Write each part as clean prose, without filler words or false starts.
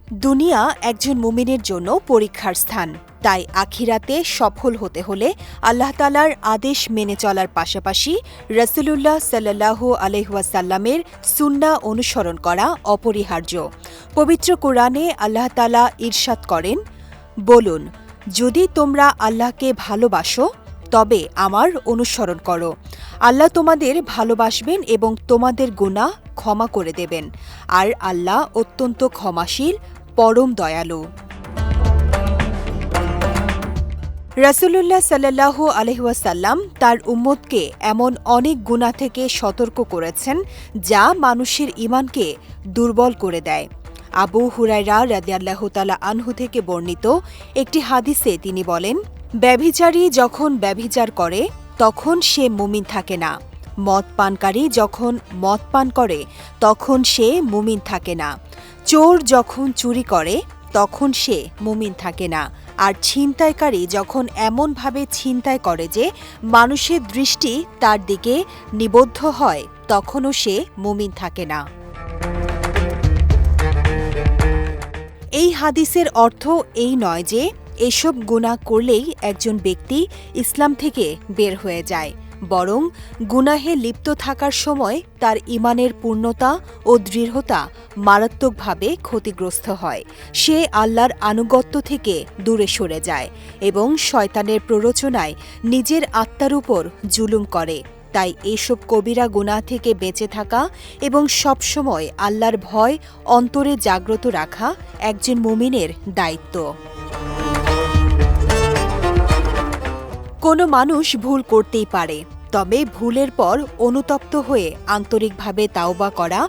দুনিয়া একজন মুমিনের জন্য পরীক্ষার স্থান। তাই আখিরাতে সফল হতে হলে আল্লাহ তাআলার আদেশ মেনে চলার পাশাপাশি রাসূলুল্লাহ সাল্লাল্লাহু আলাইহি ওয়াসাল্লামের সুন্নাহ অনুসরণ করা অপরিহার্য। পবিত্র কোরআনে আল্লাহ তাআলা ইরশাদ করেন, বলুন, যদি তোমরা আল্লাহকে ভালোবাসো তবে আমার অনুসরণ করো। আল্লাহ তোমাদের ভালোবাসবেন এবং তোমাদের গুনাহ ক্ষমা করে দেবেন। আর আল্লাহ অত্যন্ত ক্ষমাশীল, পরম দয়ালু। রাসূলুল্লাহ সাল্লাল্লাহু আলাইহি ওয়াসাল্লাম তার উম্মতকে এমন অনেক গুনাহ থেকে সতর্ক করেছেন যা মানুষের ঈমানকে দুর্বল করে দেয়। আবু হুরায়রা রাদিয়াল্লাহু তাআলা আনহু থেকে বর্ণিত একটি হাদিসে তিনি বলেন, ব্যভিচারী যখন ব্যভিচার করে তখন সে মুমিন থাকে না। মদ পানকারী যখন মদ পান করে তখন সে মুমিন থাকে না। চোর যখন চুরি করে তখন সে মুমিন থাকে না। আর ছিনতাইকারী যখন এমনভাবে ছিনতাই করে যে মানুষের দৃষ্টি তার দিকে নিবদ্ধ হয় তখনও সে মুমিন থাকে না। এই হাদিসের অর্থ এই নয় যে এসব গুনাহ করলেই একজন ব্যক্তি ইসলাম থেকে বের হয়ে যায়, বরং গুনাহে লিপ্ত থাকার সময় তার ঈমানের পূর্ণতা ও দৃঢ়তা মারাত্মকভাবে ক্ষতিগ্রস্ত হয়। সে আল্লাহর আনুগত্য থেকে দূরে সরে যায় এবং শয়তানের প্ররোচনায় নিজের আত্মার উপর জুলুম করে। তাই এইসব কবিরা গুনাহ থেকে বেঁচে থাকা এবং সবসময় আল্লাহর ভয় অন্তরে জাগ্রত রাখা একজন মুমিনের দায়িত্ব। কোনো মানুষ ভুল করতেই পারে, তবে ভুলের পর অনুতপ্ত হয়ে আন্তরিকভাবে তাওবা করা,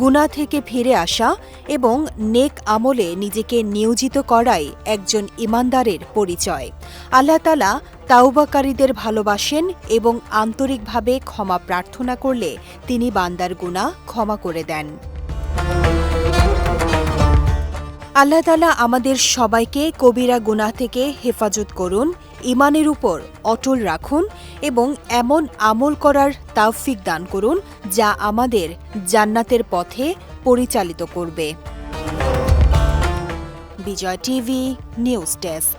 গুনাহ থেকে ফিরে আসা এবং নেক আমলে নিজেকে নিয়োজিত করাই একজন ঈমানদারের পরিচয়। আল্লাহ তাআলা তাওবাকারীদের ভালোবাসেন এবং আন্তরিকভাবে ক্ষমা প্রার্থনা করলে তিনি বান্দার গুনাহ ক্ষমা করে দেন। আল্লাহ তাআলা আমাদের সবাইকে কবিরা গুনাহ থেকে হেফাজত করুন, ঈমানের উপর অটল রাখুন এবং এমন আমল করার তাওফিক দান করুন যা আমাদের জান্নাতের পথে পরিচালিত করবে। বিজয় টিভি নিউজ ডেস্ক।